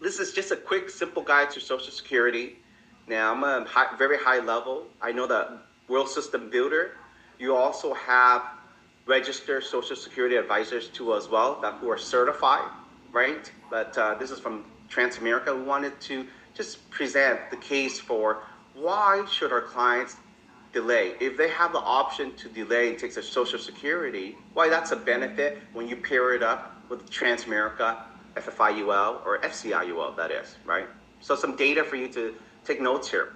This is just a quick, simple guide to Social Security. Now, I'm a very high level. I know that World System Builder. You also have registered Social Security advisors too as well, that who are certified, right? But this is from Transamerica. We wanted to just present the case for why should our clients delay. If they have the option to delay and take their Social Security, why that's a benefit when you pair it up with Transamerica, FFIUL, or FCIUL, that is, right? So some data for you to take notes here.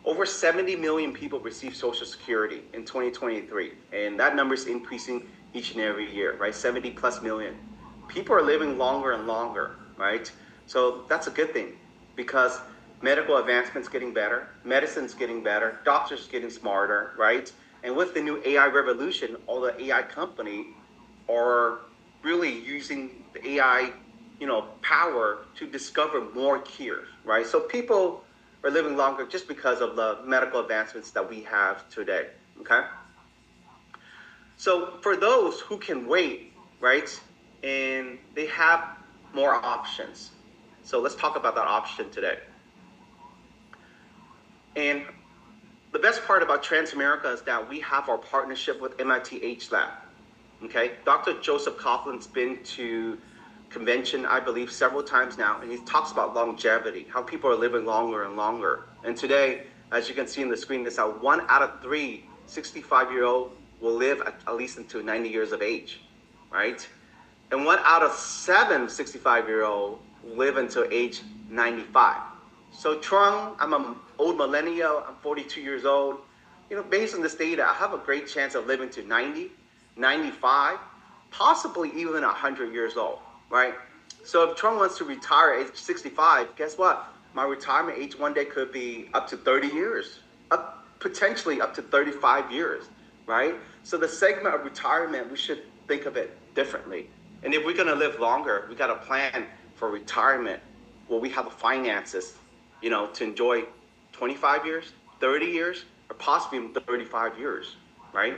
Over 70 million people receive Social Security in 2023, and that number is increasing each and every year, right? 70 plus million. People are living longer and longer, right? So that's a good thing because medical advancements getting better, medicine's getting better, doctors getting smarter, right? And with the new AI revolution, all the AI company are really using the AI, power to discover more cures, right? So people are living longer just because of the medical advancements that we have today, okay? So for those who can wait, right, and they have more options. So let's talk about that option today. And the best part about Transamerica is that we have our partnership with MIT H-Lab. Okay, Dr. Joseph Coughlin's been to convention, I believe, several times now, and he talks about longevity, how people are living longer and longer. And today, as you can see on the screen, is that 1 out of 3 65-year-old will live at least until 90 years of age, right? And 1 out of 7 65-year-old live until age 95. So Trung, I'm an old millennial, I'm 42 years old. Based on this data, I have a great chance of living to 90, 95, possibly even 100 years old, right? So if Trump wants to retire at age 65, guess what? My retirement age one day could be up to 30 years, potentially up to 35 years, right? So the segment of retirement, we should think of it differently. And if we're going to live longer, we got to plan for retirement where we have the finances, to enjoy 25 years, 30 years, or possibly even 35 years, right?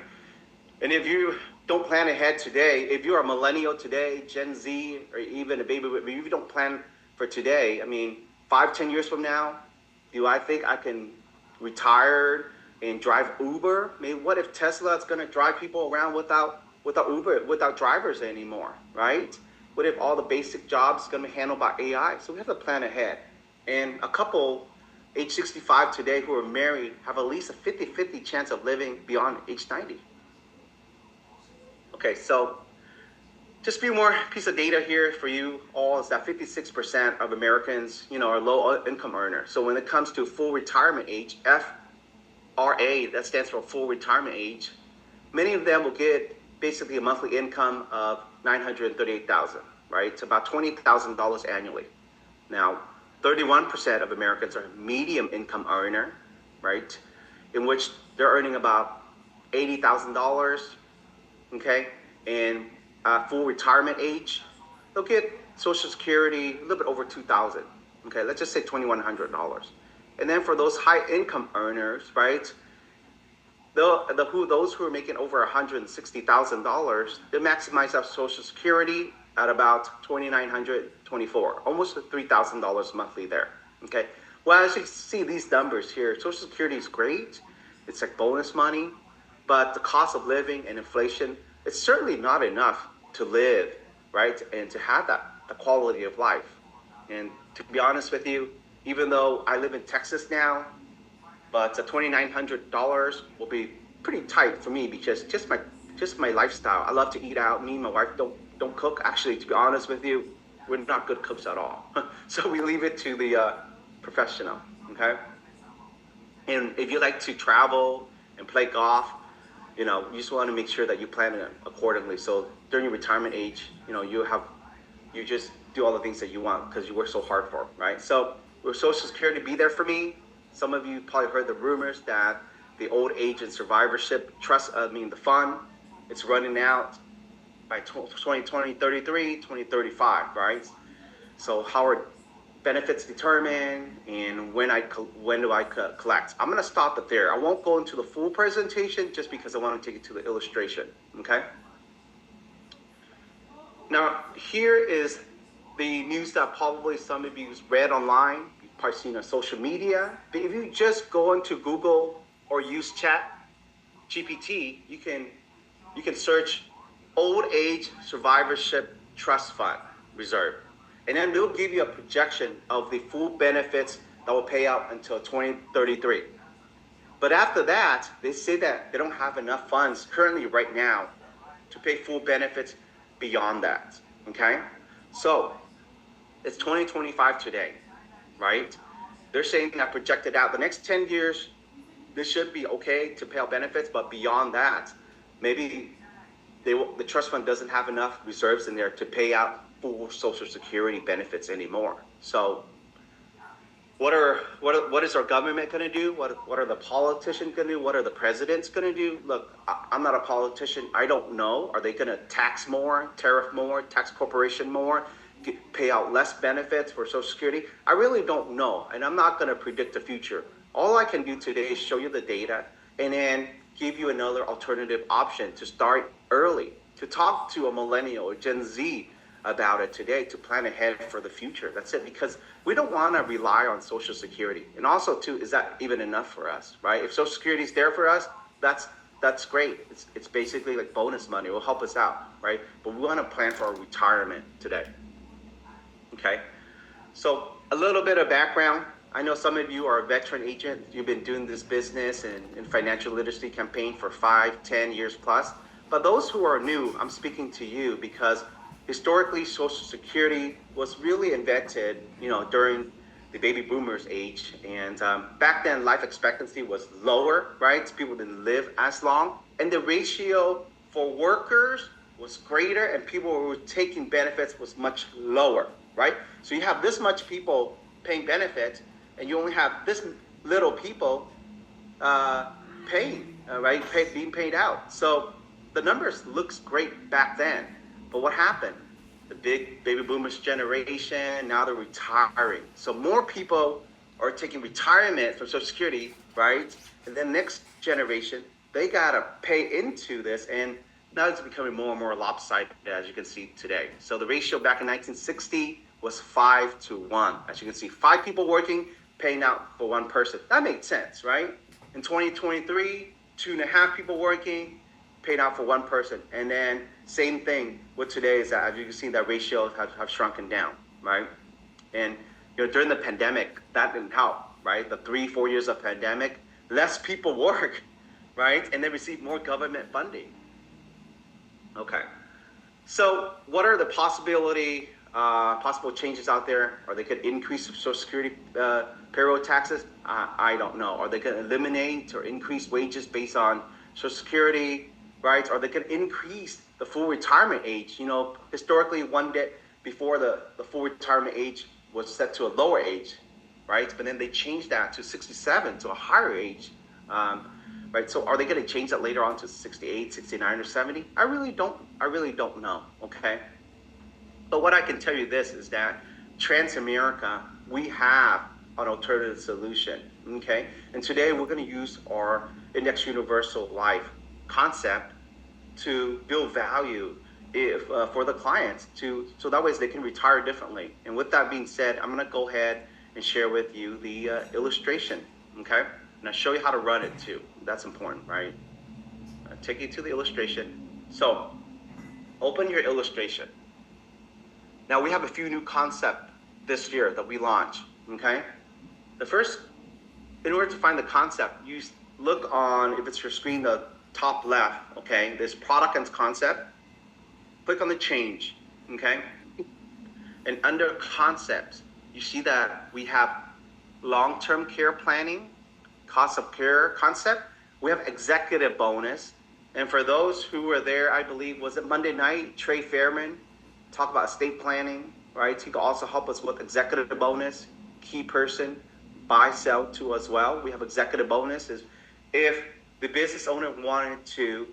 And if you don't plan ahead today, if you're a millennial today, Gen Z, or even a baby, if you don't plan for today, 5, 10 years from now, do I think I can retire and drive Uber? What if Tesla is going to drive people around without Uber, without drivers anymore, right? What if all the basic jobs are going to be handled by AI? So we have to plan ahead. And a couple age 65 today who are married have at least a 50-50 chance of living beyond age 90. Okay, so just a few more piece of data here for you all is that 56% of Americans, are low income earners. So when it comes to full retirement age, FRA, that stands for full retirement age, many of them will get basically a monthly income of $938,000, right? It's about $20,000 annually. Now, 31% of Americans are medium income earner, right? In which they're earning about $80,000, okay? And full retirement age, they'll get Social Security a little bit over $2,000, okay? Let's just say $2,100. And then for those high income earners, right? Those who are making over $160,000, they maximize out Social Security at about $2,924, almost $3,000 monthly there. Okay. Well, as you see these numbers here, Social Security is great. It's like bonus money, but the cost of living and inflation, it's certainly not enough to live, right, and to have the quality of life. And to be honest with you, even though I live in Texas now, but $2,900 will be pretty tight for me because just my lifestyle. I love to eat out. Me and my wife don't cook. Actually, to be honest with you, we're not good cooks at all. So we leave it to the professional. Okay. And if you like to travel and play golf, you just want to make sure that you plan it accordingly. So during your retirement age, you just do all the things that you want because you work so hard for, right? So will Social Security be there for me? Some of you probably heard the rumors that the old age and survivorship the fund, it's running out by 2033, 2035, right? So how are benefits determined and when do I collect? I'm going to stop it there. I won't go into the full presentation just because I want to take it to the illustration, okay? Now, here is the news that probably some of you read online, you've probably seen on social media. But if you just go into Google or use Chat GPT, you can search old age survivorship trust fund reserve. And then they'll give you a projection of the full benefits that will pay out until 2033. But after that, they say that they don't have enough funds currently right now to pay full benefits beyond that. Okay? So it's 2025 today, right? They're saying that projected out the next 10 years, this should be okay to pay out benefits, but beyond that, maybe the trust fund doesn't have enough reserves in there to pay out full Social Security benefits anymore. So what is our government going to do? What are the politicians going to do? What are the presidents going to do? Look, I'm not a politician. I don't know. Are they going to tax more, tariff more, tax corporation more, pay out less benefits for Social Security? I really don't know, and I'm not going to predict the future. All I can do today is show you the data and then give you another alternative option to start early, to talk to a millennial or Gen Z about it today, to plan ahead for the future. That's it, because we don't want to rely on Social Security. And also, too, is that even enough for us, right? If Social Security is there for us, that's great. It's basically like bonus money. It will help us out, right? But we want to plan for our retirement today. Okay? So a little bit of background. I know some of you are a veteran agent. You've been doing this business and financial literacy campaign for 5-10 years plus. But those who are new, I'm speaking to you because historically, Social Security was really invented, during the baby boomers age. And back then, life expectancy was lower, right? People didn't live as long. And the ratio for workers was greater and people who were taking benefits was much lower, right? So you have this much people paying benefits and you only have this little people paying, being paid out. So the numbers looks great back then. But what happened? The big baby boomers generation, now they're retiring. So more people are taking retirement from Social Security, right? And then next generation, they gotta pay into this, and now it's becoming more and more lopsided, as you can see today. So the ratio back in 1960 was 5-1. As you can see, 5 people working, paying out for 1 person. That made sense, right? In 2023, 2.5 people working, paid out for 1 person. And then same thing with today is that, as you can see, that ratio have shrunken down, right? And during the pandemic, that didn't help, right? The 3-4 years of pandemic, less people work, right? And they receive more government funding. Okay. So what are the possible changes out there? Are they going to increase Social Security payroll taxes? I don't know. Are they going to eliminate or increase wages based on Social Security? Right? Are they going to increase the full retirement age? Historically, one day before the full retirement age was set to a lower age, right? But then they changed that to 67, to a higher age, right? So are they going to change that later on to 68, 69, or 70? I really don't know, okay? But what I can tell you this is that Transamerica, we have an alternative solution, okay? And today we're going to use our Index Universal Life concept to build value for the clients, so that way they can retire differently. And with that being said, I'm going to go ahead and share with you the illustration, okay? And I'll show you how to run it too. That's important, right? I'll take you to the illustration. So open your illustration. Now we have a few new concepts this year that we launched, okay? The first, in order to find the concept, you look on, if it's your screen, the top left, okay? There's product and concept. Click on the change, okay? And under concepts, you see that we have long-term care planning, cost of care concept. We have executive bonus. And for those who were there, I believe, was it Monday night, Trey Fairman talk about estate planning, right? He can also help us with executive bonus, key person, buy, sell too as well. We have executive bonuses. If the business owner wanted to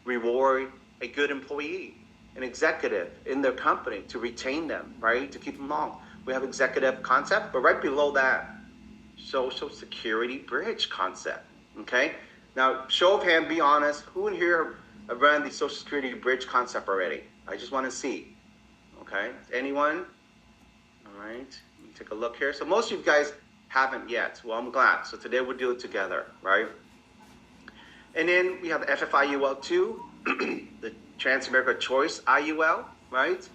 reward a good employee, an executive in their company to retain them, right? To keep them long. We have executive concept, but right below that, Social Security bridge concept, okay? Now, show of hand, be honest, who in here have run the Social Security bridge concept already? I just want to see, okay? Anyone? All right, let me take a look here. So most of you guys haven't yet. Well, I'm glad. So today we'll do it together, right? And then we have the FFIUL2, the Transamerica Choice IUL, right?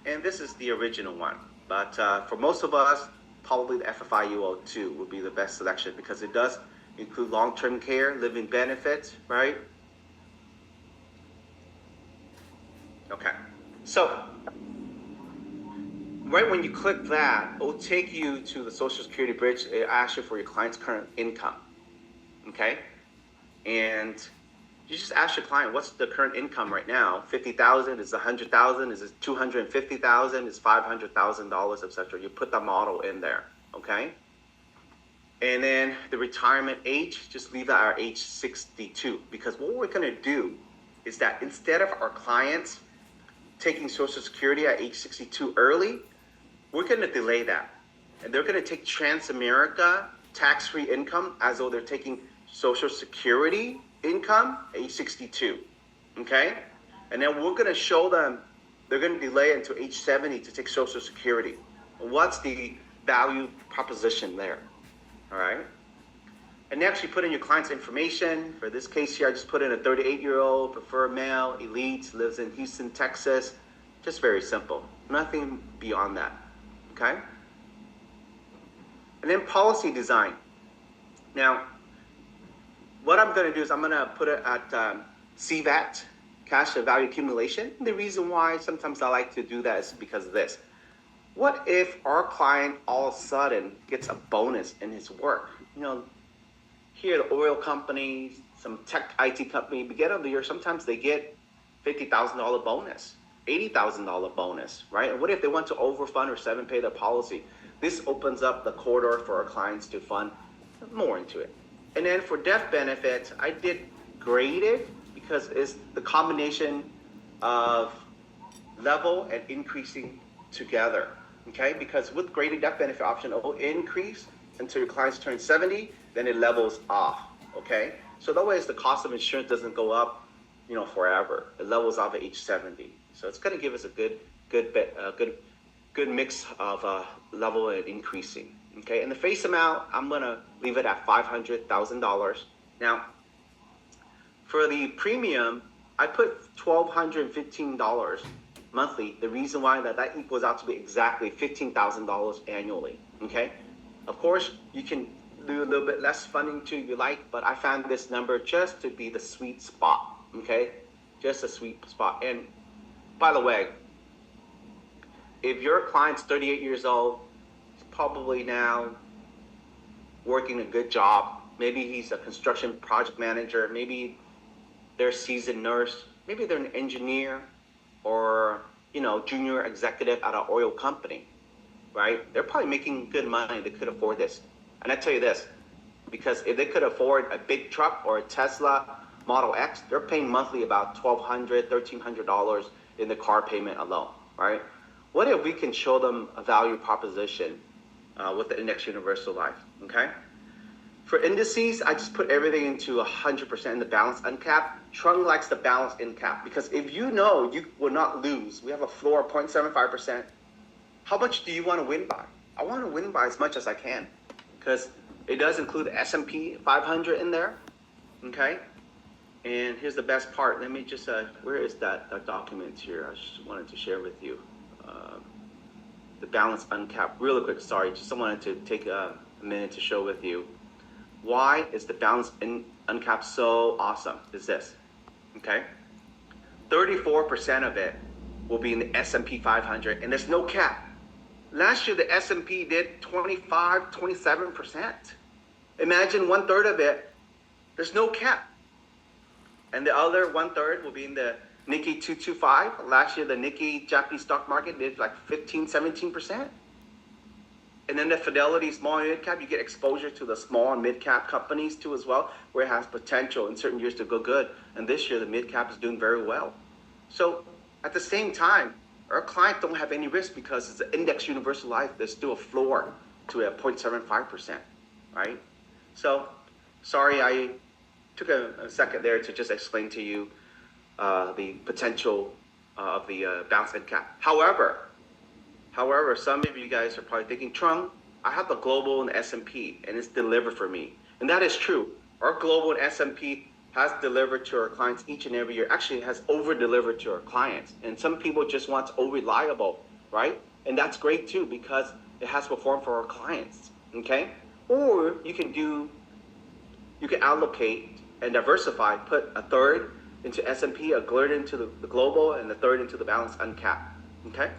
And this is the original one. But for most of us, probably the FFIUL2 would be the best selection because it does include long-term care, living benefits, right? Okay. So right when you click that, it will take you to the Social Security bridge. It asks you for your client's current income, okay? And you just ask your client, what's the current income right now? 50,000, is it 100,000, is it 250,000, is $500,000, etc. You put the model in there, okay? And then the retirement age, just leave that at age 62, because what we're gonna do is that instead of our clients taking Social Security at age 62 early, we're gonna delay that. And they're gonna take Transamerica tax-free income as though they're taking Social Security income at age 62, okay? And then we're gonna show them, they're gonna delay until age 70 to take Social Security. What's the value proposition there, all right? And next you put in your client's information. For this case here, I just put in a 38-year-old, preferred male, elite, lives in Houston, Texas. Just very simple, nothing beyond that, okay? And then policy design. Now, what I'm going to do is I'm going to put it at CVAT, cash value accumulation. And the reason why sometimes I like to do that is because of this. What if our client all of a sudden gets a bonus in his work? You know, here the oil companies, some tech IT company, beginning of the year, sometimes they get $50,000 bonus, $80,000 bonus, right? And what if they want to overfund or 7-pay their policy? This opens up the corridor for our clients to fund more into it. And then for death benefits, I did graded because it's the combination of level and increasing together, okay? Because with graded death benefit option, it will increase until your clients turn 70, then it levels off, okay? So that way the cost of insurance doesn't go up, you know, forever. It levels off at age 70. So it's gonna give us a good mix of level and increasing. Okay, and the face amount, I'm gonna leave it at $500,000. Now, for the premium, I put $1,215 monthly. The reason why that equals out to be exactly $15,000 annually. Okay, of course you can do a little bit less funding too if you like, but I found this number just to be the sweet spot. Okay, just a sweet spot. And by the way, if your client's 38 years old, probably now working a good job. Maybe he's a construction project manager. Maybe they're a seasoned nurse. Maybe they're an engineer or, you know, junior executive at an oil company, right? They're probably making good money. They could afford this. And I tell you this, because if they could afford a big truck or a Tesla Model X, they're paying monthly about $1,200, $1,300 in the car payment alone, right? What if we can show them a value proposition with the Index Universal Life, okay? For indices, I just put everything into 100% in the balance uncapped. Trung likes the balance in cap because if you know you will not lose, we have a floor of 0.75%. How much do you want to win by? I want to win by as much as I can because it does include the S&P 500 in there, okay? And here's the best part. Let me just, where is that document here? I just wanted to share with you. The balance uncapped, really quick, sorry, just wanted to take a minute to show with you. Why is the balance uncapped so awesome? Is this, okay? 34% of it will be in the S&P 500, and there's no cap. Last year, the S&P did 27%. Imagine 1/3 of it, there's no cap. And the other 1/3 will be in the Nikkei 225. Last year, the Nikkei Japanese stock market did like 15-17%. And then the Fidelity small and mid cap, you get exposure to the small and mid cap companies too as well, where it has potential in certain years to go good. And this year, the mid cap is doing very well. So at the same time, our clients don't have any risk because it's an Index Universal Life. There's still a floor to a 0.75%, right? So sorry, I took a second there to just explain to you the potential of the balance and cap. However, However, some of you guys are probably thinking, Trung, I have the global and S&P, and it's delivered for me. And that is true. Our global and S&P has delivered to our clients each and every year. Actually, it has over-delivered to our clients. And some people just want reliable, right? And that's great too, because it has performed for our clients, okay? Or you can allocate and diversify, put a third into S&P, a third into the global, and a third into the balance uncapped, okay?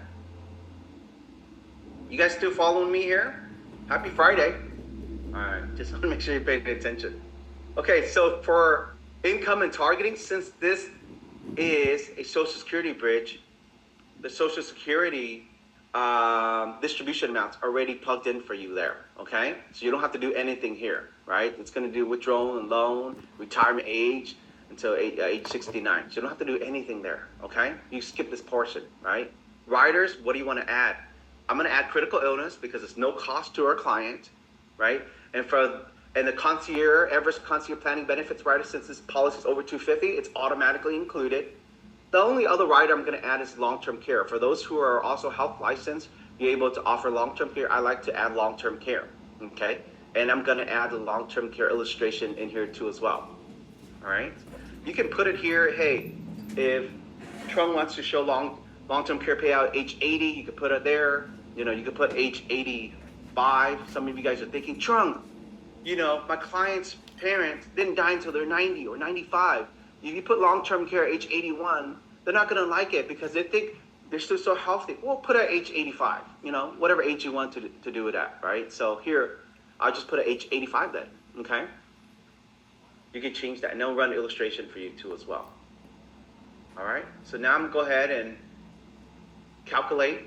You guys still following me here? Happy Friday. All right, just want to make sure you're paying attention. Okay, so for income and targeting, since this is a Social Security bridge, the Social Security distribution amounts are already plugged in for you there, okay? So you don't have to do anything here, right? It's going to do withdrawal and loan, retirement age until age 69. So you don't have to do anything there, okay? You skip this portion, right? Riders, what do you want to add? I'm going to add critical illness because it's no cost to our client, right? And the concierge, Everest concierge planning benefits rider, since this policy is over 250, it's automatically included. The only other rider I'm going to add is long-term care. For those who are also health licensed, be able to offer long-term care, I like to add long-term care, okay? And I'm going to add the long-term care illustration in here too as well, all right? You can put it here, hey, if Trung wants to show long-term care payout at age 80, you could put it there. You know, you could put age 85. Some of you guys are thinking, Trung, you know, my client's parents didn't die until they're 90 or 95. If you put long-term care at age 81, they're not going to like it because they think they're still so healthy. Well, put it at age 85, you know, whatever age you want to do it at, right? So here, I'll just put at age 85 then, okay? You can change that, and they'll run an illustration for you too as well. All right, so now I'm going to go ahead and calculate,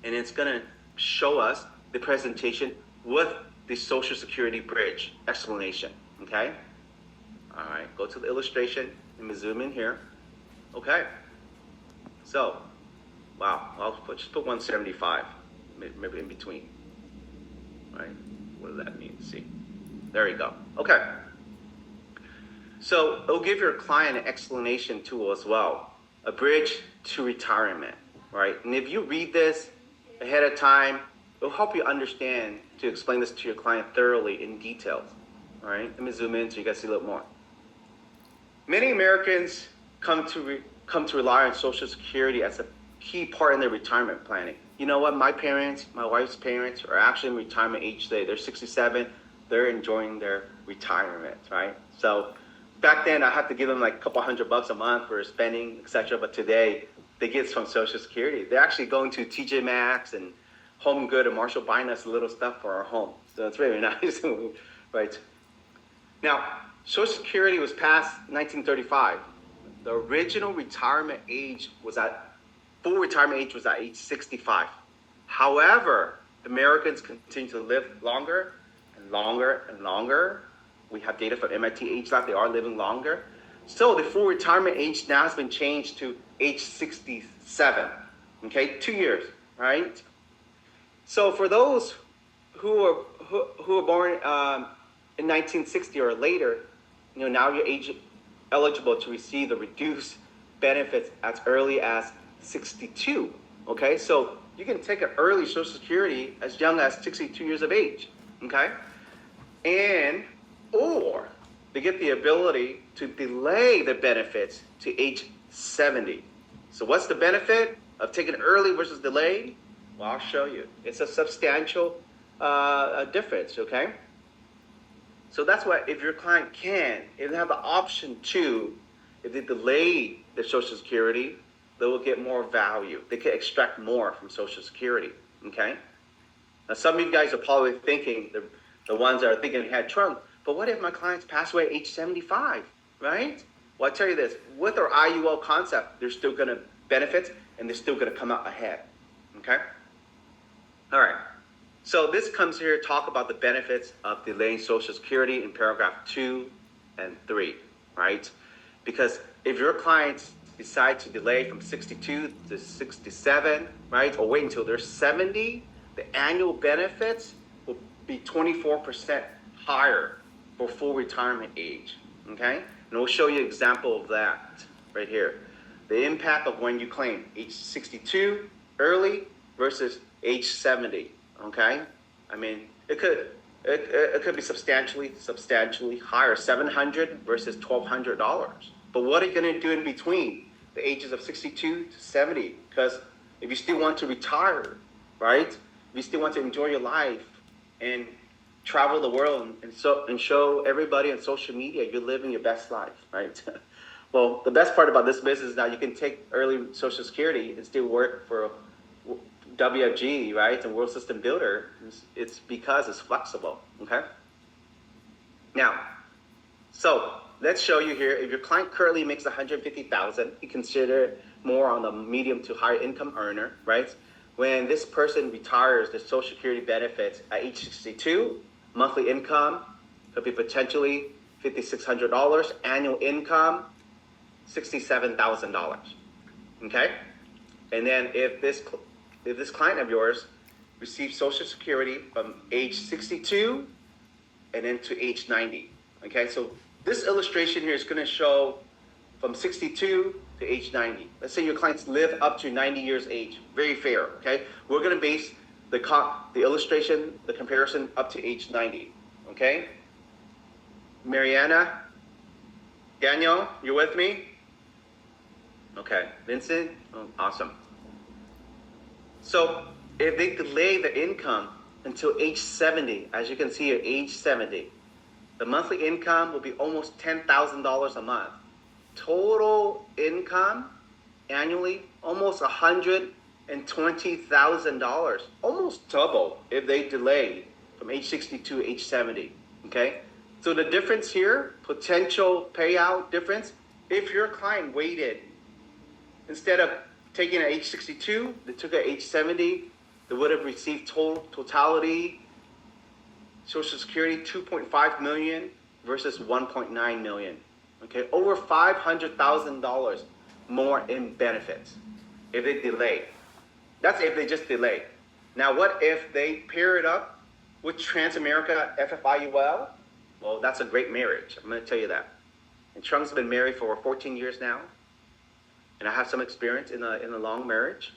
and it's going to show us the presentation with the Social Security bridge explanation, okay? All right, go to the illustration and zoom in here. Okay, so, wow, just put 175, maybe in between, right? What does that mean? See, there you go. Okay, so it'll give your client an explanation tool as well, a bridge to retirement, right? And if you read this ahead of time, it'll help you understand to explain this to your client thoroughly in detail. All right, let me zoom in so you guys see a little more. Many Americans come to rely on Social Security as a key part in their retirement planning. You know what? My parents, my wife's parents are actually in retirement age today. They're 67. They're enjoying their retirement, right? So back then, I had to give them like a couple $100 a month for spending, etc. But today, they get it from Social Security. They're actually going to TJ Maxx and Home Good and Marshall buying us little stuff for our home. So it's really nice, right? Now, Social Security was passed in 1935. The original retirement age full retirement age was at age 65. However, Americans continue to live longer and longer and longer. We have data from MIT AgeLab, they are living longer. So the full retirement age now has been changed to age 67, okay, 2 years, right? So for those who are born in 1960 or later, you know, now you're eligible to receive the reduced benefits as early as 62. Okay, so you can take an early Social Security as young as 62 years of age. Okay, or they get the ability to delay the benefits to age 70. So what's the benefit of taking early versus delayed? Well, I'll show you. It's a substantial difference. Okay. So that's why if your client if they have the option to, if they delay their Social Security, they will get more value. They can extract more from Social Security, okay? Now, some of you guys are probably thinking, the ones that are thinking they had Trump, but what if my clients pass away at age 75, right? Well, I tell you this, with our IUL concept, they're still going to benefit and they're still going to come out ahead, okay? All right. So this comes here to talk about the benefits of delaying Social Security in paragraph 2 and 3, right? Because if your clients decide to delay from 62 to 67, right, or wait until they're 70, the annual benefits will be 24% higher for full retirement age, okay? And we'll show you an example of that right here. The impact of when you claim age 62 early versus age 70. Okay, I mean it could be substantially higher, $700 versus $1,200. But what are you going to do in between the ages of 62 to 70? Because if you still want to retire, right? If you still want to enjoy your life and travel the world and show everybody on social media you're living your best life, right? Well, the best part about this business is that you can take early Social Security and still work for WFG, right, and World System Builder. It's because it's flexible, okay? Now, so let's show you here. If your client currently makes $150,000, you consider more on the medium to higher income earner, right? When this person retires, the Social Security benefits at age 62, monthly income could be potentially $5,600, annual income $67,000. Okay, and then if this client of yours receives Social Security from age 62 and then to age 90. Okay, so this illustration here is going to show from 62 to age 90. Let's say your clients live up to 90 years age. Very fair. Okay, we're going to base the illustration, the comparison up to age 90. Okay, Mariana, Daniel, you with me? Okay, Vincent, oh, awesome. So if they delay the income until age 70, as you can see here, age 70, the monthly income will be almost $10,000 a month. Total income annually, almost $120,000, almost double if they delay from age 62 to age 70, okay? So the difference here, potential payout difference, if your client waited, instead of taking at age 62, they took at age 70, they would have received totality Social Security $2.5 million versus $1.9 million. Okay, over $500,000 more in benefits if they delay. That's if they just delay. Now, what if they pair it up with Transamerica FFIUL? Well, that's a great marriage. I'm going to tell you that. And Trung's been married for 14 years now. And I have some experience in a long marriage.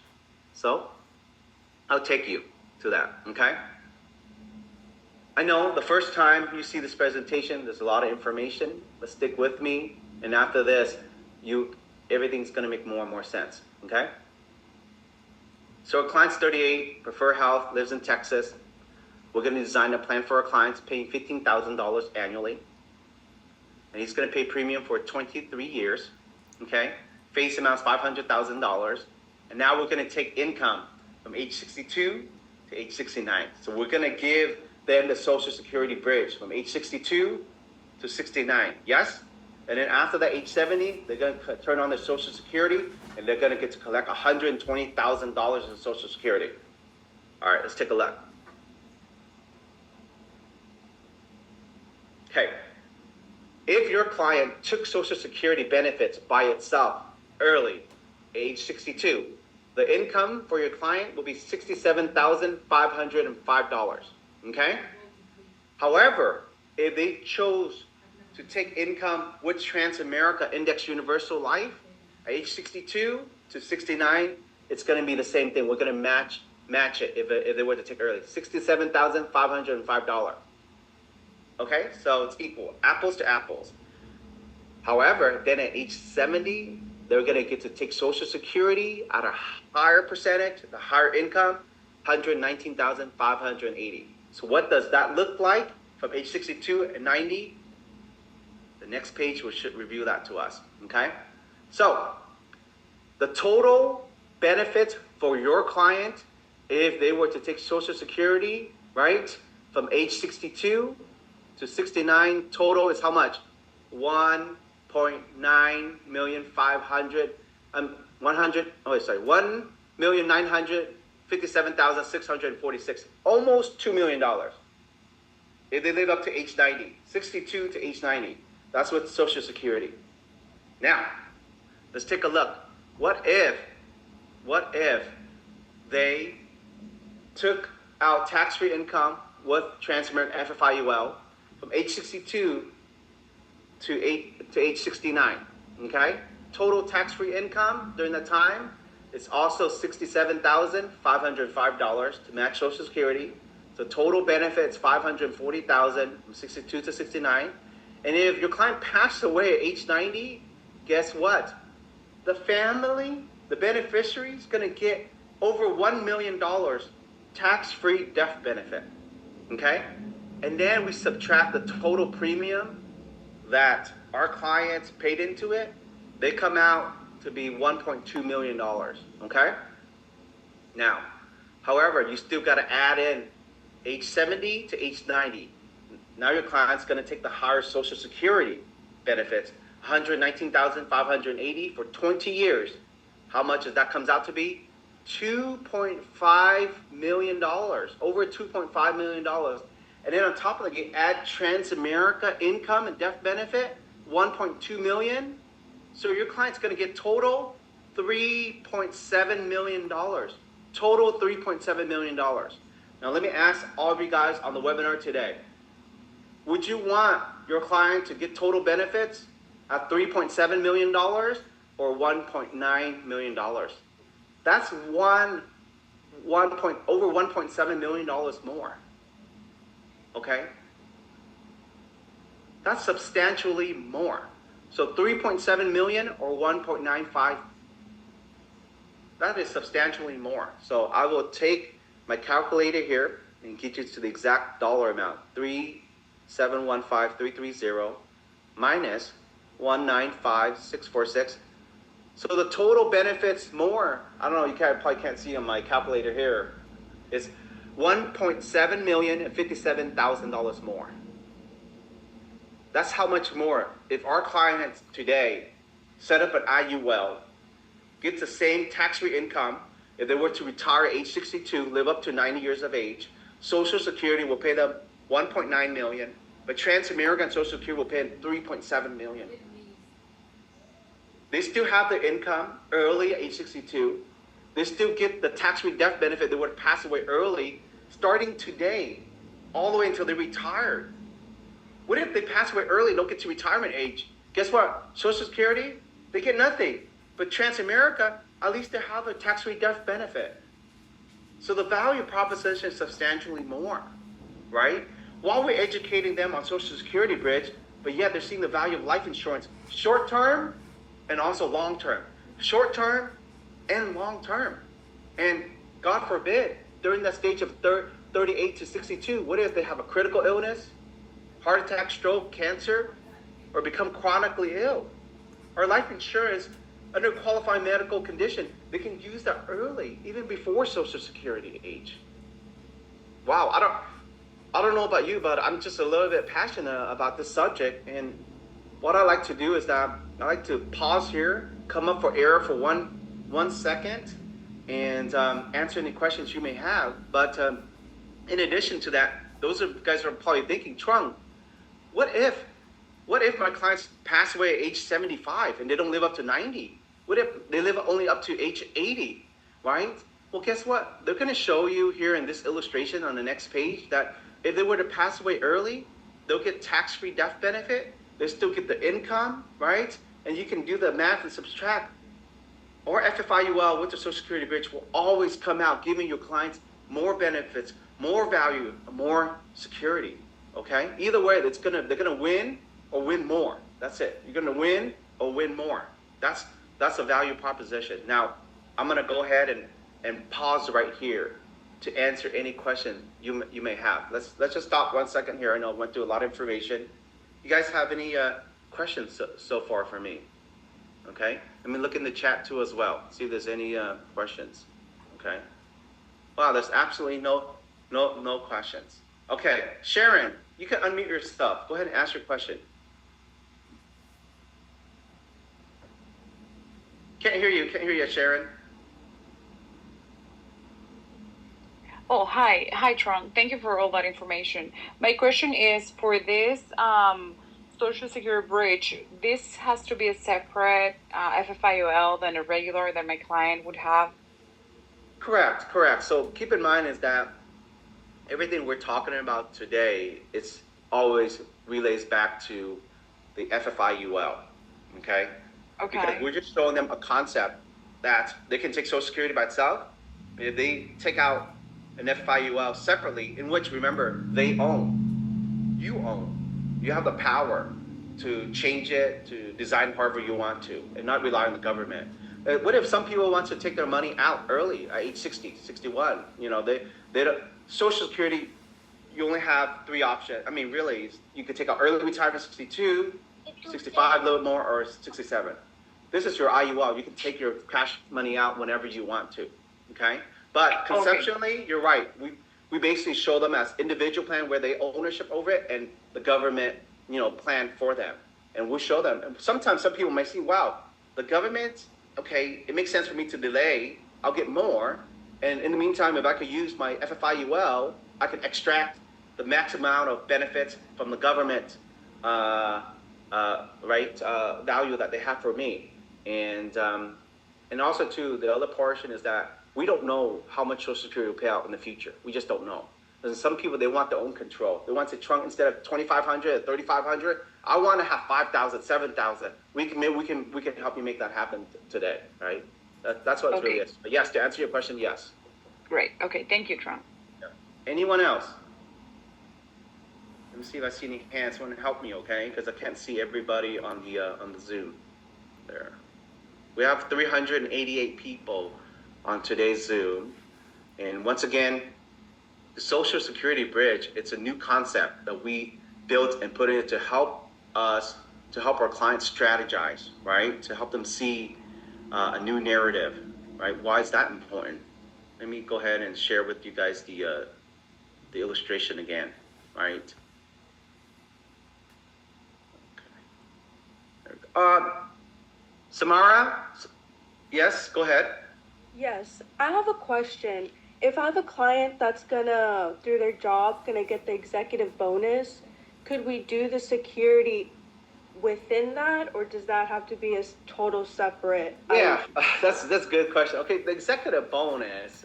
So I'll take you to that, okay? I know the first time you see this presentation, there's a lot of information, but stick with me. And after this, everything's gonna make more and more sense, okay? So our client's 38, Prefer Health, lives in Texas. We're gonna design a plan for our clients paying $15,000 annually. And he's gonna pay premium for 23 years, okay? Face amount is $500,000. And now we're gonna take income from age 62 to age 69. So we're gonna give them the Social Security bridge from age 62 to 69, yes? And then after that age 70, they're gonna turn on their Social Security and they're gonna get to collect $120,000 in Social Security. All right, let's take a look. Okay, if your client took Social Security benefits by itself early, age 62, the income for your client will be $67,505, okay? However, if they chose to take income with Transamerica Index Universal Life, at age 62 to 69, it's gonna be the same thing. We're gonna match it if they were to take early, $67,505. Okay, so it's equal, apples to apples. However, then at age 70, they're gonna get to take Social Security at a higher percentage, the higher income, $119,580. So what does that look like from age 62 and 90? The next page should review that to us, okay? So the total benefits for your client, if they were to take Social Security, right, from age 62 to 69, total is how much? $1,957,646, almost $2 million. If they live up to age 90, 62 to age 90, that's with Social Security. Now, let's take a look. What if they took out tax-free income with Transamerica FFIUL from age 62 to age 69, okay? Total tax-free income during that time, It's also $67,505 to match Social Security. So total benefits $540,000 from 62 to 69. And if your client passed away at age 90, guess what? The family, the beneficiary, is going to get over $1 million tax-free death benefit. Okay? And then we subtract the total premium that our clients paid into it. They come out to be $1.2 million. Okay? Now, however, you still got to add in age 70 to age 90. Now your client's going to take the higher Social Security benefits, $119,580 for 20 years. How much does that comes out to be? $2.5 million, over $2.5 million. And then on top of that, you add Transamerica income and death benefit, $1.2 million. So your client's going to get total $3.7 million. Total $3.7 million. Now let me ask all of you guys on the webinar today. Would you want your client to get total benefits at $3.7 million or $1.9 million? That's over $1.7 million more. Okay? That's substantially more. So 3.7 million or 1.95, that is substantially more. So I will take my calculator here and get you to the exact dollar amount. 3715330 minus 195646. So the total benefits more, I don't know, you probably can't see on my calculator here, is $1.7 million and $57,000 more. That's how much more. If our clients today set up an IUL, get the same tax-free income, if they were to retire at age 62, live up to 90 years of age, Social Security will pay them $1.9 million, but Transamerica and Social Security will pay them $3.7 million. They still have their income early at age 62. They still get the tax-free death benefit. They would pass away early, starting today, all the way until they retired. What if they pass away early, don't get to retirement age? Guess what? Social Security, they get nothing. But Transamerica, at least they have a tax-free death benefit. So the value proposition is substantially more, right? While we're educating them on Social Security bridge, but yet they're seeing the value of life insurance, short-term and also long-term. Short-term and long-term. And God forbid, during that stage of 38 to 62, what if they have a critical illness, heart attack, stroke, cancer, or become chronically ill? Or life insurance, under qualifying medical condition, they can use that early, even before Social Security age. Wow, I don't know about you, but I'm just a little bit passionate about this subject. And what I like to do is that I like to pause here, come up for air for one second, and answer any questions you may have. But in addition to that, those of you guys are probably thinking, Trung, what if my clients pass away at age 75 and they don't live up to 90? What if they live only up to age 80, right? Well, guess what? They're going to show you here in this illustration on the next page that if they were to pass away early, they'll get tax-free death benefit. They still get the income, right? And you can do the math and subtract. Or FFIUL with the Social Security bridge will always come out giving your clients more benefits, more value, more security. Okay? Either way, they're gonna win or win more. That's it. You're gonna win or win more. That's a value proposition. Now, I'm gonna go ahead and pause right here to answer any question you may have. Let's just stop 1 second here. I know I went through a lot of information. You guys have any questions so far for me? Okay. Let me look in the chat too as well. See if there's any questions. Okay. Wow, there's absolutely no questions. Okay, Sharon, you can unmute yourself. Go ahead and ask your question. Can't hear you, Sharon. Oh, hi, Trung. Thank you for all that information. My question is for this Social Security bridge, this has to be a separate FFIUL than a regular that my client would have? Correct. So keep in mind is that everything we're talking about today, it's always relays back to the FFIUL, okay? Okay. Because we're just showing them a concept that they can take Social Security by itself. If they take out an FIUL separately, in which, remember, they own, you own, you have the power to change it, to design however you want to, and not rely on the government. What if some people want to take their money out early at age 60, 61? You know, they don't, Social Security, you only have three options. I mean, really, you could take out early retirement 62, 65, a little more, or 67. This is your IUL. You can take your cash money out whenever you want to, okay? But conceptually, you're right. We basically show them as individual plan where they ownership over it and the government, you know, plan for them. And we'll show them. And sometimes some people might see, wow, the government, okay, it makes sense for me to delay. I'll get more. And in the meantime, if I could use my FFIUL, I could extract the max amount of benefits from the government, value that they have for me. And also too, the other portion is that we don't know how much Social Security will pay out in the future. We just don't know. And some people, they want their own control. They want to trunk instead of 2,500, 3,500. I want to have 5,000, 7,000. We can help you make that happen today, right? That's what it really is. But yes, to answer your question, yes. Great. Okay. Thank you, Trung. Yeah. Anyone else? Let me see if I see any hands. Someone help me, okay? Because I can't see everybody on the Zoom. There. We have 388 people on today's Zoom, and once again, the Social Security Bridge. It's a new concept that we built and put in to help us, to help our clients strategize, right? To help them see a new narrative, right? Why is that important? Let me go ahead and share with you guys the illustration again, right? Samara, yes, go ahead. Yes, I have a question. If I have a client that's gonna, through their job, gonna get the executive bonus, could we do the security within that, or does that have to be a total separate? Yeah, that's a good question. Okay, the executive bonus,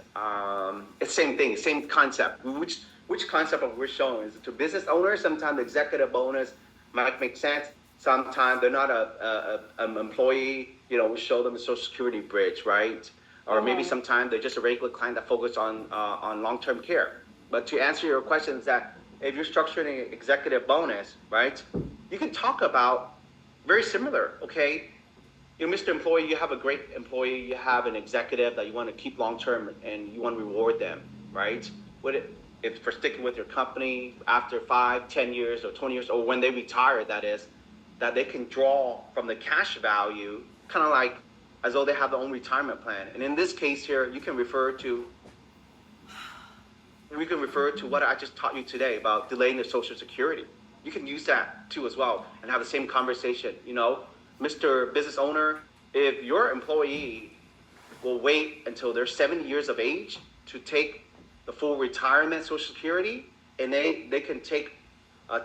it's same thing, same concept. Which concept we're showing is to business owners. Sometimes the executive bonus might make sense. Sometimes they're not an employee. You know, we show them the Social Security Bridge, right? Or maybe sometimes they're just a regular client that focuses on long-term care. But to answer your question is that if you're structuring an executive bonus, right, you can talk about very similar, okay? You know, Mr. Employee, you have a great employee, you have an executive that you want to keep long-term and you want to reward them, right? If for sticking with your company after 5, 10 years or 20 years, or when they retire, that is, that they can draw from the cash value, kind of like as though they have their own retirement plan. And in this case here, we can refer to what I just taught you today about delaying the Social Security. You can use that too as well and have the same conversation. You know, Mr. Business Owner, if your employee will wait until they're 70 years of age to take the full retirement Social Security, and they can take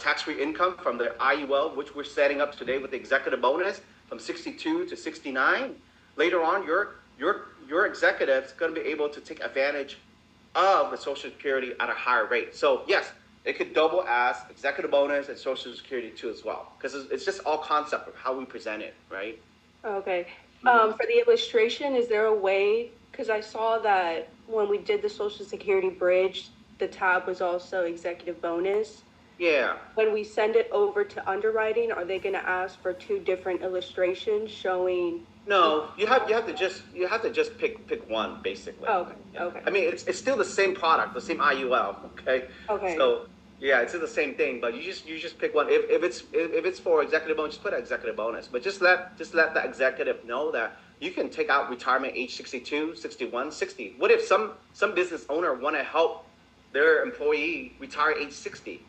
tax-free income from their IUL, which we're setting up today with the executive bonus from 62 to 69. Later on, your executive is going to be able to take advantage of the Social Security at a higher rate. So yes, it could double as executive bonus and Social Security too as well, because it's just all concept of how we present it, right? Okay. For the illustration, is there a way, because I saw that when we did the Social Security Bridge, the tab was also executive bonus. Yeah. When we send it over to underwriting, are they going to ask for two different illustrations showing? No, you have to just pick one basically. Oh, okay. I mean, it's still the same product, the same IUL. Okay. Okay. So yeah, it's still the same thing, but you just pick one. If it's for executive bonus, just put an executive bonus. But just let the executive know that you can take out retirement age 62, 61, 60. What if some business owner want to help their employee retire age 60?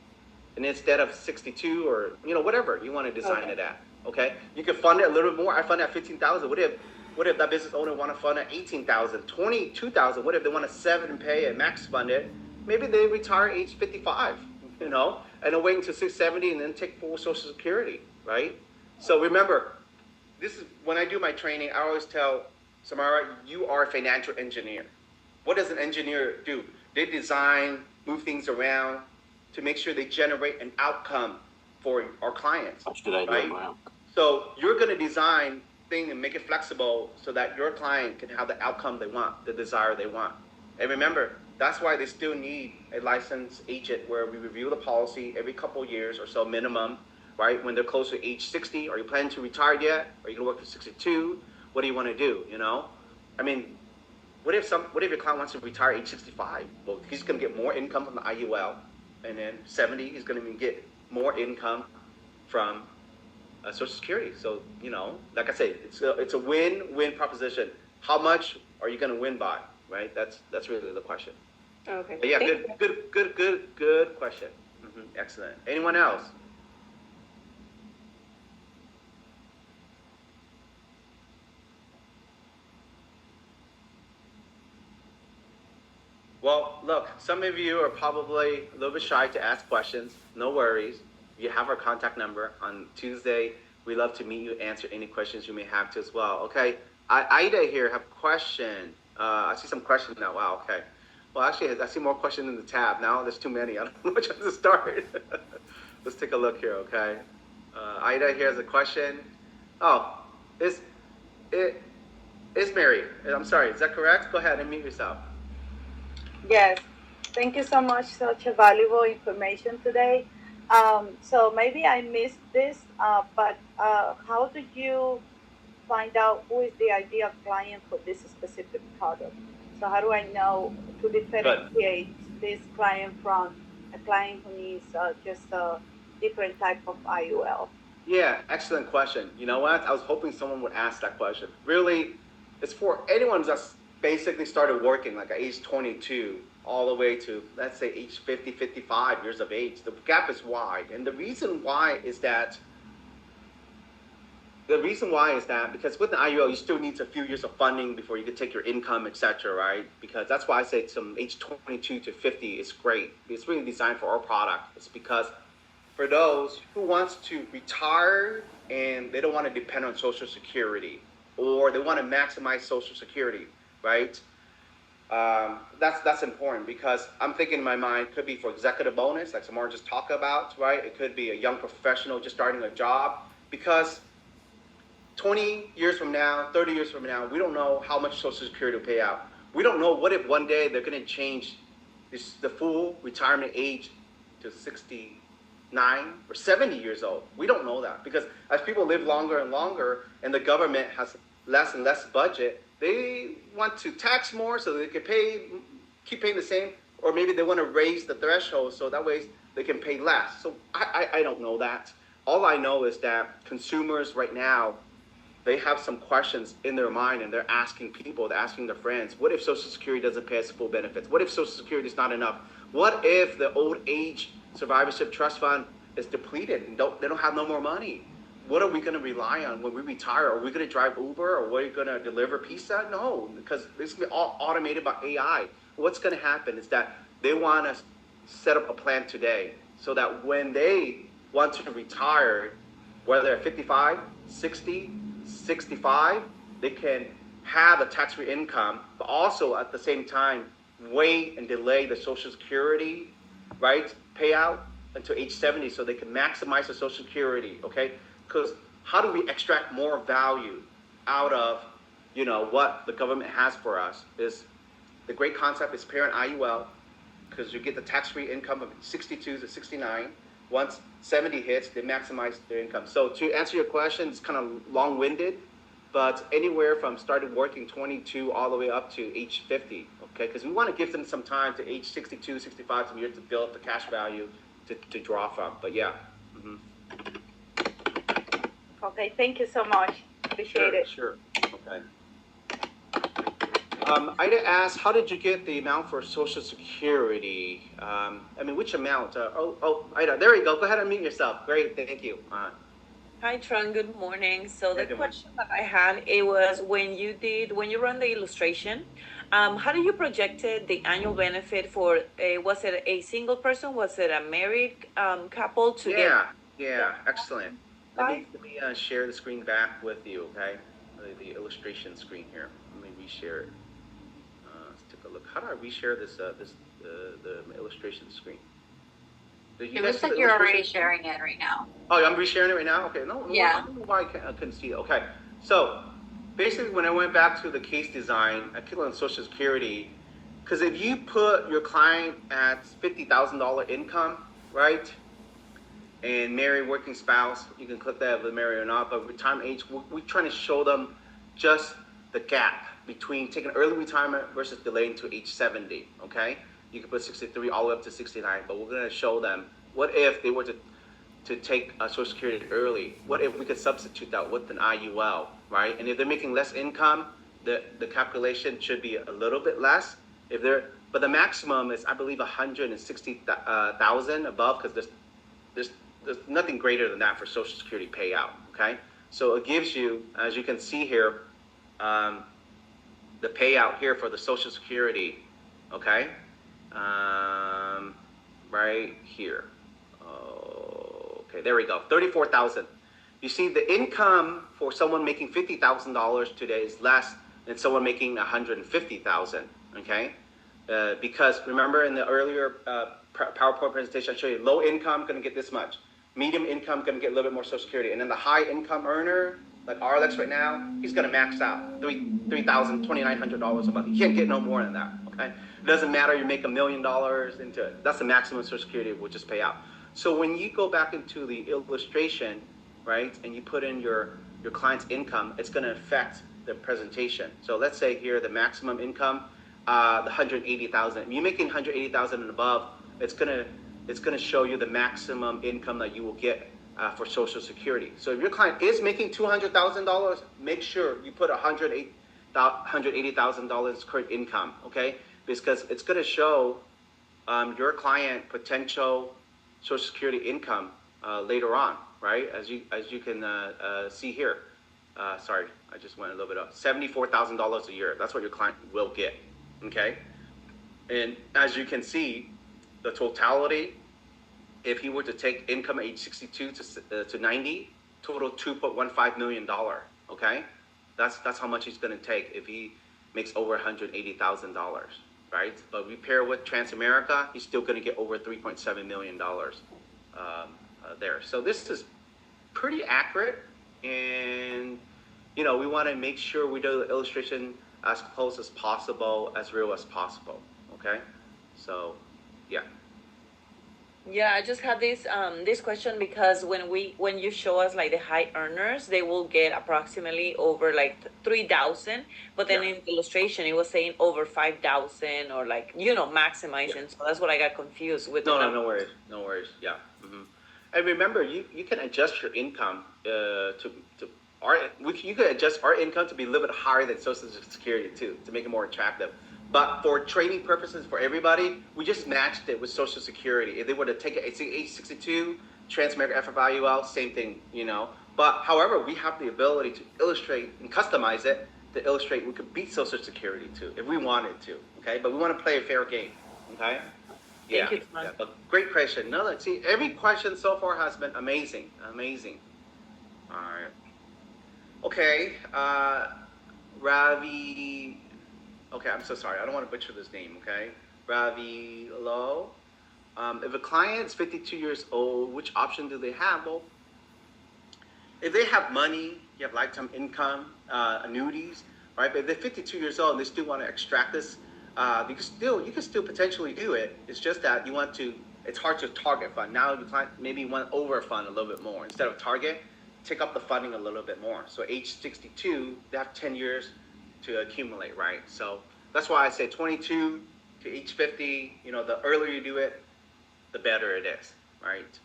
And instead of 62 or, you know, whatever you want to design it at, okay? You can fund it a little bit more. I fund it at 15,000. What if that business owner want to fund it 18,000, 22,000? What if they want to 7 and pay and max fund it? Maybe they retire age 55, you know, and then wait until 670 and then take full Social Security, right? So remember, this is when I do my training, I always tell Samara, you are a financial engineer. What does an engineer do? They design, move things around, to make sure they generate an outcome for our clients. That's a good idea, right? Wow. So you're going to design thing and make it flexible so that your client can have the outcome they want, the desire they want. And remember, that's why they still need a licensed agent where we review the policy every couple of years or so minimum, right? When they're close to age 60, are you planning to retire yet? Are you going to work to 62? What do you want to do, you know? I mean, what if your client wants to retire age 65? Well, he's going to get more income from the IUL, and then 70, he's going to get more income from Social Security. So, you know, like I say, it's a win-win proposition. How much are you going to win by, right? That's really the question. Okay. But yeah, good question. Excellent. Anyone else? Well, look, some of you are probably a little bit shy to ask questions. No worries. You have our contact number. On Tuesday, we love to meet you, answer any questions you may have to as well. Okay. Ida here have a question. I see some questions now. Wow. Okay. Well, actually, I see more questions in the tab. Now there's too many. I don't know which one to start. Let's take a look here. Okay. Ida here has a question. Oh, it's Mary. I'm sorry. Is that correct? Go ahead and mute yourself. Yes, thank you so much. Such a valuable information today. So maybe I missed this, but how do you find out who is the ideal client for this specific product? So how do I know to differentiate this client from a client who needs just a different type of IUL? Yeah, excellent question. You know what? I was hoping someone would ask that question. Really, it's for anyone that's basically started working like at age 22 all the way to, let's say, age 50, 55 years of age. The gap is wide. And the reason why is that because with the IUL, you still need a few years of funding before you can take your income, etc., right? Because that's why I say from age 22 to 50 is great. It's really designed for our product. It's because for those who wants to retire and they don't want to depend on Social Security, or they want to maximize Social Security, right? That's important, because I'm thinking in my mind, could be for executive bonus, like Samara just talked about, right? It could be a young professional just starting a job, because 20 years from now, 30 years from now, we don't know how much Social Security will pay out. We don't know what if one day they're going to change the full retirement age to 69 or 70 years old. We don't know that, because as people live longer and longer and the government has less and less budget, they want to tax more so they can keep paying the same, or maybe they want to raise the threshold so that way they can pay less. So I don't know that. All I know is that consumers right now, they have some questions in their mind, and they're asking their friends, what if Social Security doesn't pay us full benefits? What if Social Security is not enough? What if the old age survivorship trust fund is depleted and they don't have no more money? What are we going to rely on when we retire? Are we going to drive Uber, or are we going to deliver pizza? No, because it's going to be all automated by AI. What's going to happen is that they want to set up a plan today so that when they want to retire, whether they're 55, 60, 65, they can have a tax-free income, but also at the same time wait and delay the Social Security, right, payout until age 70 so they can maximize the Social Security, okay? Because how do we extract more value out of, you know, what the government has for us? Is the great concept is parent IUL, because you get the tax-free income of 62 to 69. Once 70 hits, they maximize their income. So to answer your question, it's kind of long-winded, but anywhere from started working 22 all the way up to age 50, okay? Because we want to give them some time to age 62, 65, some years to build up the cash value to draw from. But yeah. Mm-hmm. Okay, thank you so much. Appreciate it. Sure. Okay. Ida asked, how did you get the amount for Social Security? I mean, which amount? Ida, there you go. Go ahead and mute yourself. Great, thank you. Hi, Tron. Good morning. So Hey, the good question that I had, it was when you run the illustration, how do you projected the annual benefit for was it a single person? Was it a married couple to get? Yeah, excellent. Let me share the screen back with you, okay? The illustration screen here. Let me reshare it. Let's take a look. How do I reshare this? The illustration screen. It looks like you're already sharing it right now. Oh, I'm resharing it right now. Okay, no, Yeah. I don't know why I couldn't see it. Okay, So basically, when I went back to the case design, I clicked on Social Security, because if you put your client at $50,000 income, right, and married working spouse, you can click that if they're married or not, but retirement age, we're trying to show them just the gap between taking early retirement versus delaying to age 70, okay? You can put 63 all the way up to 69, but we're gonna show them, what if they were to take Social Security early? What if we could substitute that with an IUL, right? And if they're making less income, the calculation should be a little bit less. But the maximum is, I believe, 160,000 above, because there's nothing greater than that for Social Security payout, okay? So it gives you, as you can see here, the payout here for the Social Security, okay? Right here. Okay, there we go, 34,000. You see, the income for someone making $50,000 today is less than someone making 150,000, okay? Because remember in the earlier PowerPoint presentation, I showed you low income gonna get this much, medium income gonna get a little bit more Social Security, and then the high income earner, like Arlex right now, he's gonna max out $2,900 a month. He can't get no more than that, okay? It doesn't matter, you make $1 million into it. That's the maximum Social Security will just pay out. So when you go back into the illustration, right, and you put in your client's income, it's gonna affect the presentation. So let's say here the maximum income, the 180,000. If you're making 180,000 and above, it's gonna show you the maximum income that you will get for Social Security. So if your client is making $200,000, make sure you put $180,000 current income, okay? Because it's gonna show your client potential Social Security income later on, right? As you can see here. Sorry, I just went a little bit up. $74,000 a year. That's what your client will get. Okay, and as you can see, the totality, if he were to take income at age 62 to 90, total $2.15 million. Okay, that's how much he's going to take if he makes over $180,000, right? But we pair with Transamerica, he's still going to get over $3.7 million there. So this is pretty accurate, and we want to make sure we do the illustration as close as possible, as real as possible. Okay, so yeah. Yeah, I just had this question because when you show us like the high earners, they will get approximately over like 3,000, but then in the illustration it was saying over 5,000 or like maximizing. So that's what I got confused with. No worries. Yeah. Mm-hmm. And remember, you can adjust your income you could adjust our income to be a little bit higher than Social Security too, to make it more attractive. But for training purposes for everybody, we just matched it with Social Security. If they were to take it at age 62, Transamerica FFIUL, same thing, But however, we have the ability to illustrate and customize it to illustrate we could beat Social Security too, if we wanted to, okay? But we want to play a fair game, okay? Thank you, yeah. But great question. No, see, every question so far has been amazing. All right. Okay, Ravi. Okay, I'm so sorry. I don't want to butcher this name. Okay, Ravi Low. If a client's 52 years old, which option do they have? Well, if they have money, you have lifetime income, annuities, right? But if they're 52 years old and they still want to extract this, you can still potentially do it. It's just that it's hard to target fund. Now your client maybe want over fund a little bit more instead of target. Take up the funding a little bit more. So age 62, they have 10 years to accumulate, right? So that's why I say 22 to age 50, the earlier you do it, the better it is, right?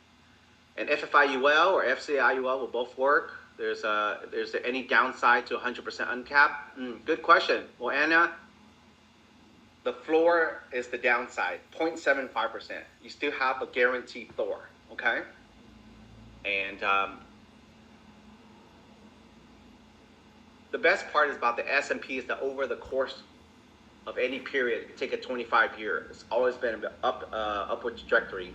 And FFIUL or FCIUL will both work. There's there any downside to 100% uncapped? Good question. Well, Anna, the floor is the downside, 0.75%. You still have a guaranteed floor, okay? And the best part is about the S&P is that over the course of any period, you take a 25-year, it's always been an upward trajectory.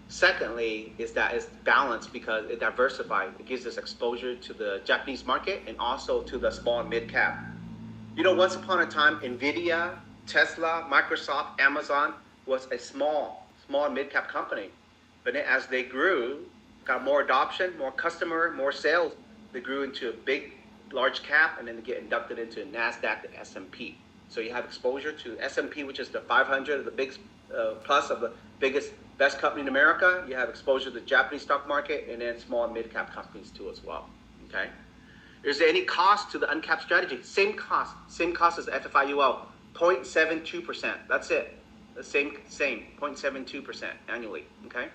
Secondly, is that it's balanced because it diversifies. It gives us exposure to the Japanese market and also to the small and mid cap. Once upon a time, NVIDIA, Tesla, Microsoft, Amazon was a small and mid cap company. But then as they grew, got more adoption, more customer, more sales, they grew into a big large cap, and then they get inducted into NASDAQ and S&P. So you have exposure to S&P, which is the 500, the big plus of the biggest, best company in America. You have exposure to the Japanese stock market, and then small and mid-cap companies too as well, okay? Is there any cost to the uncapped strategy? Same cost as FFIUL, 0.72%. That's it. The same, 0.72% annually, okay?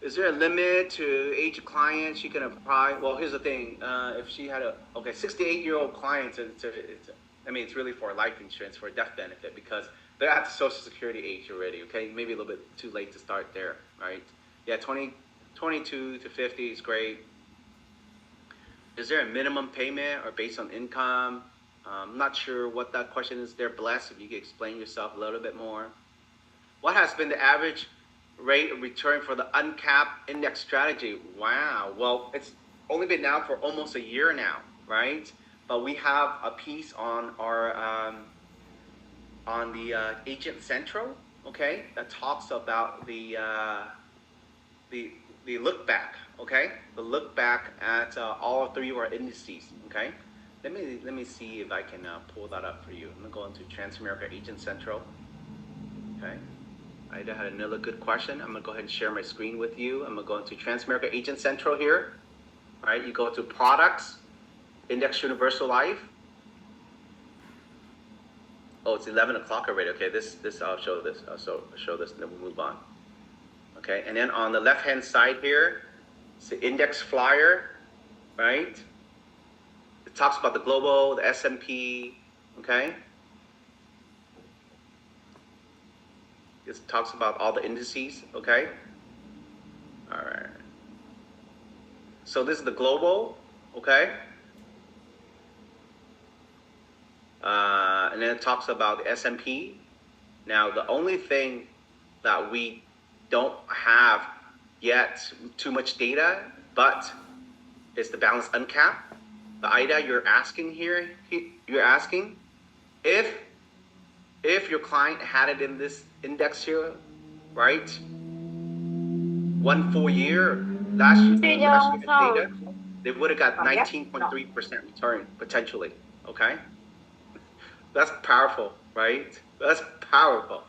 Is there a limit to age of clients she can apply? Well, here's the thing. If she had 68-year-old clients, it's really for life insurance, for a death benefit, because they're at the Social Security age already, okay? Maybe a little bit too late to start there, right? Yeah, 22 to 50 is great. Is there a minimum payment or based on income? I'm not sure what that question is there, Bless, if you could explain yourself a little bit more. What has been the average rate of return for the uncapped index strategy? Wow, well, it's only been out for almost a year now, right? But we have a piece on our on the Agent Central, okay, that talks about the look back, okay, the look back at all three of our indices, okay. Let me see if I can pull that up for you. I'm gonna go into Transamerica Agent Central, okay. Ida had another good question. I'm gonna go ahead and share my screen with you. I'm gonna go into Transamerica Agent Central here. All right, you go to Products, Index Universal Life. Oh, it's 11 o'clock already. Okay, this I'll show this. I'll show this, and then we'll move on. Okay, and then on the left-hand side here, it's the index flyer, right? It talks about the global, the S&P, okay? It talks about all the indices, okay? All right. So this is the global, okay? And then it talks about the S&P. Now, the only thing that we don't have yet too much data, but is the balance uncapped. The Ida you're asking here, you're asking if your client had it in this index here, right? 1 full year, last year data, they would have got 19.3% return potentially, okay? That's powerful, right? That's powerful.